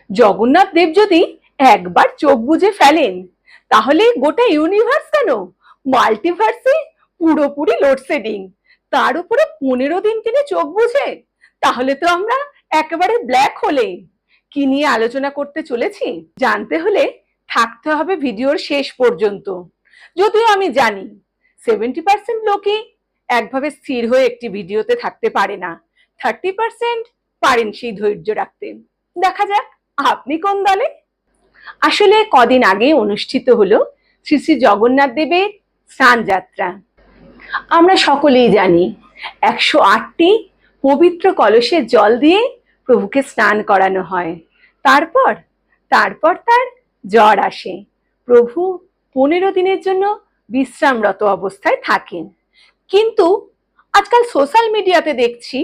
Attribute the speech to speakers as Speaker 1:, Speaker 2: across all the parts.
Speaker 1: জগন্নাথ দেব যদি একবার চোখ বুজে ফেলেন, তাহলে গোটা ইউনিভার্স কেন মাল্টিভার্সে পুরোপুরি লোডশেডিং। তার উপরে 15 দিন তিনি চোখ বুঝে, তাহলে তো আমরা একেবারে ব্ল্যাক হোলে। কি নিয়ে আলোচনা করতে চলেছি জানতে হলে থাকতে হবে ভিডিওর শেষ পর্যন্ত। যদিও আমি জানি 70% লোকই একভাবে স্থির হয়ে একটি ভিডিওতে থাকতে পারে না, 30% পারেন সেই ধৈর্য রাখতে। দেখা যাক আপনি কোন দলে। আসলে কদিন আগে অনুষ্ঠিত হলো শ্রী শ্রী জগন্নাথ দেবের স্নান যাত্রা। আমরা সকলেই জানি 108টি পবিত্র কলসে জল দিয়ে প্রভুকে স্নান করানো হয়। তারপর তার জ্বর আসে, প্রভু 15 দিনের জন্য বিশ্রামরত অবস্থায় থাকেন। কিন্তু আজকাল সোশ্যাল মিডিয়াতে দেখছি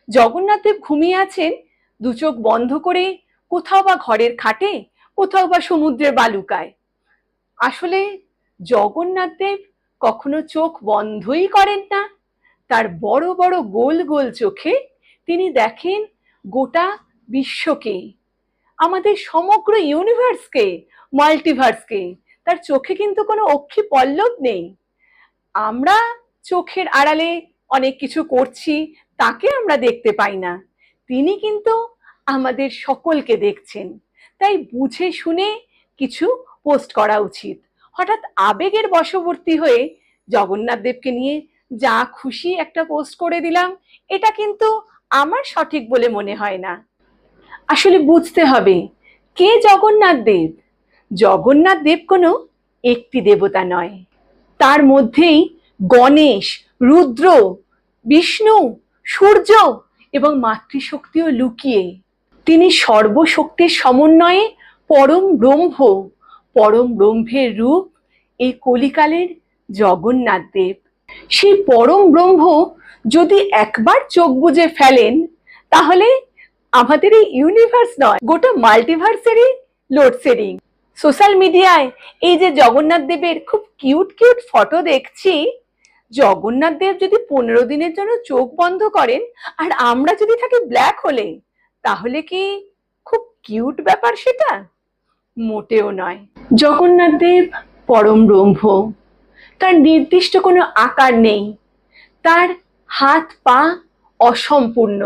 Speaker 1: জগন্নাথ দেব ঘুমিয়ে আছেন দু চোখ বন্ধ করে, কোথাও বা ঘরের খাটে, কোথাও বা সমুদ্রের বালুকায়। আসলে জগন্নাথ দেব কখনো চোখ বন্ধই করেন না। তার বড় বড় গোল গোল চোখে তিনি দেখেন গোটা বিশ্বকে, আমাদের সমগ্র ইউনিভার্সকে, মাল্টিভার্সকে। তার চোখে কিন্তু কোনো অক্ষি পল্লব নেই। আমরা চোখের আড়ালে অনেক কিছু করছি, তাকে আমরা দেখতে পাই না। তিনি কিন্তু আমাদের সকলকে দেখছেন। তাই বুঝে শুনে কিছু পোস্ট করা উচিত। হঠাৎ আবেগের বশবর্তী হয়ে জগন্নাথ দেবকে নিয়ে যা খুশি একটা পোস্ট করে দিলাম, এটা কিন্তু আমার সঠিক বলে মনে হয় না। আসলে বুঝতে হবে কে জগন্নাথ দেব। জগন্নাথ দেব কোনো একটি দেবতা নয়, তার মধ্যেই গণেশ, রুদ্র, বিষ্ণু, সূর্য এবং মাতৃশক্তিও লুকিয়ে। তিনি সর্বশক্তির সমন্বয়ে পরম ব্রহ্ম, পরম ব্রহ্মের রূপ এই কলিকালের জগন্নাথ দেব। সেই পরম ব্রহ্ম যদি একবার চোখ বুজে ফেলেন, তাহলে আমাদের এই ইউনিভার্স নয়, গোটা মাল্টিভার্সেরই লোডশেডিং। সোশ্যাল মিডিয়ায় এই যে জগন্নাথ দেবের খুব কিউট কিউট ফটো দেখছি, জগন্নাথ দেব যদি 15 দিনের জন্য চোখ বন্ধ করেন আর আমরা যদি থাকি ব্ল্যাক হোলে, তাহলে কি খুব কিউট ব্যাপার সেটা? মোটেও নয়। জগন্নাথ দেব পরম ব্রহ্ম, তার নির্দিষ্ট কোনো আকার নেই, তার হাত পা অসম্পূর্ণ।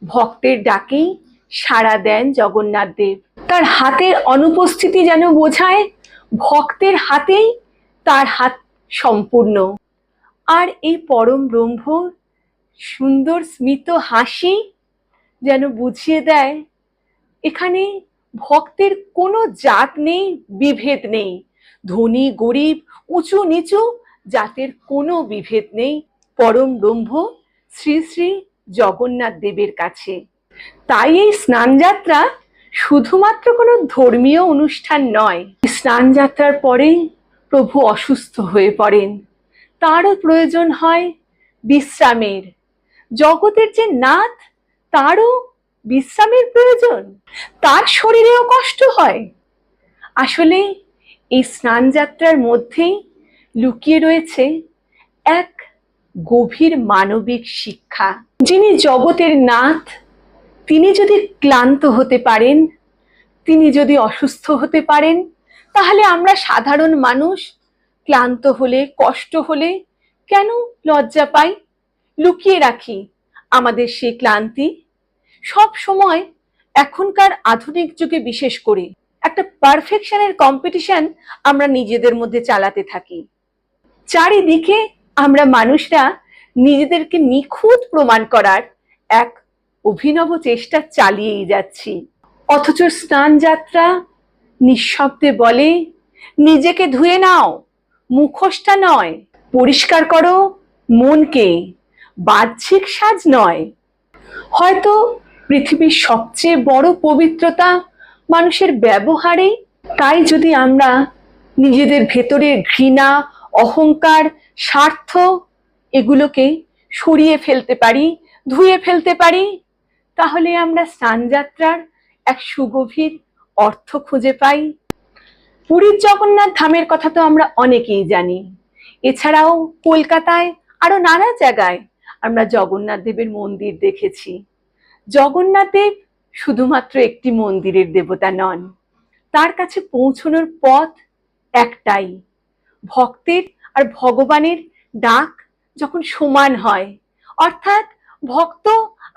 Speaker 1: ভক্তের ডাকেই সাড়া দেন জগন্নাথ দেব। তার হাতের অনুপস্থিতি যেন বোঝায় ভক্তের হাতেই তার হাত সম্পূর্ণ। আর এই পরম ব্রহ্ম সুন্দর স্মিত হাসি যেন বুঝিয়ে দেয় এখানে ভক্তের কোনো জাত নেই, বিভেদ নেই। ধনী গরিব, উঁচু নিচু জাতের কোনো বিভেদ নেই পরম ব্রহ্ম শ্রী শ্রী জগন্নাথ দেবের কাছে। তাই এই স্নান যাত্রা শুধুমাত্র কোনো ধর্মীয় অনুষ্ঠান নয়। স্নান যাত্রার পরে প্রভু অসুস্থ হয়ে পড়েন, তারও প্রয়োজন হয় বিশ্রামের। জগতের যে নাথ, তারও বিশ্রামের প্রয়োজন, তার শরীরেও কষ্ট হয়। আসলে এই স্নান যাত্রার মধ্যেই লুকিয়ে রয়েছে এক গভীর মানবিক শিক্ষা। যিনি জগতের নাথ, তিনি যদি ক্লান্ত হতে পারেন, তিনি যদি অসুস্থ হতে পারেন, তাহলে আমরা সাধারণ মানুষ ক্লান্ত হলে, কষ্ট হলে কেন লজ্জা পাই, লুকিয়ে রাখি আমাদের সেই ক্লান্তি। সব সময় এখনকার আধুনিক যুগে বিশেষ করে একটা পারফেকশনের কম্পিটিশন আমরা নিজেদের মধ্যে চালাতে থাকি। চারিদিকে আমরা মানুষরা নিজেদেরকে নিখুঁত প্রমাণ করার এক অভিনব চেষ্টা চালিয়েই যাচ্ছি। অথচ স্নান যাত্রা নিঃশব্দে বলে, নিজেকে ধুয়ে নাও, মুখোশটা নয়, পরিষ্কার করো মনকে, বাহ্যিক সাজ নয়। হয়তো পৃথিবীর সবচেয়ে বড় পবিত্রতা মানুষের ব্যবহারে। তাই যদি আমরা নিজেদের ভেতরের ঘৃণা, অহংকার, স্বার্থ এগুলোকে সরিয়ে ফেলতে পারি, ধুয়ে ফেলতে পারি, তাহলে আমরা স্নানযাত্রার এক সুগভীর অর্থ খুঁজে পাই। পুরীর জগন্নাথ ধামের কথা তো আমরা অনেকেই জানি। এছাড়াও কলকাতায় আরো নানা জায়গায় আমরা জগন্নাথ দেবের মন্দির দেখেছি। জগন্নাথ দেব শুধুমাত্র একটি মন্দিরের দেবতা নন, তার কাছে পৌঁছানোর পথ একটাই। ভক্তের আর ভগবানের ডাক যখন সমান হয়, অর্থাৎ ভক্ত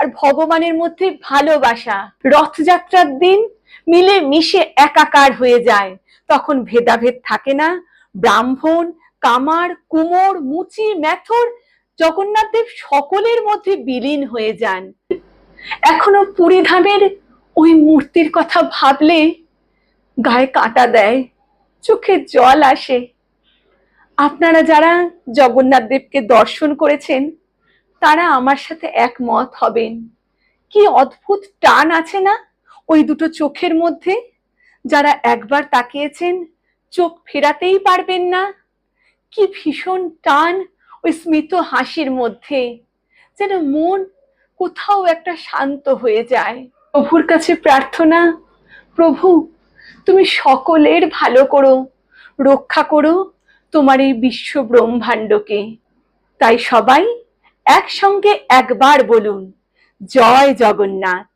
Speaker 1: আর ভগবানের মধ্যে ভালোবাসা রথযাত্রার দিন মিলে মিশে একাকার হয়ে যায়, তখন ভেদাভেদ থাকে না। ব্রাহ্মণ, কামার, কুমোর, মুচি, মেথর, জগন্নাথ দেব সকলের মধ্যে বিলীন হয়ে যান। এখনো পুরী ধামের ওই মূর্তির কথা ভাবলে গায়ে কাঁটা দেয়, চোখে জল আসে। আপনারা যারা জগন্নাথ দেবকে দর্শন করেছেন তারা আমার সাথে একমত হবেন। কি অদ্ভুত টান আছে না ওই দুটো চোখের মধ্যে! যারা একবার তাকিয়েছেন চোখ ফেরাতেই পারবেন না। কি ভীষণ টান ওই স্মিত হাসির মধ্যে, যেন মন কোথাও একটা শান্ত হয়ে যায়। প্রভুর কাছে প্রার্থনা, প্রভু তুমি সকলের ভালো করো, রক্ষা করো তোমার এই বিশ্ব ব্রহ্মাণ্ডকে। তাই সবাই একসঙ্গে একবার বলুন, জয় জগন্নাথ।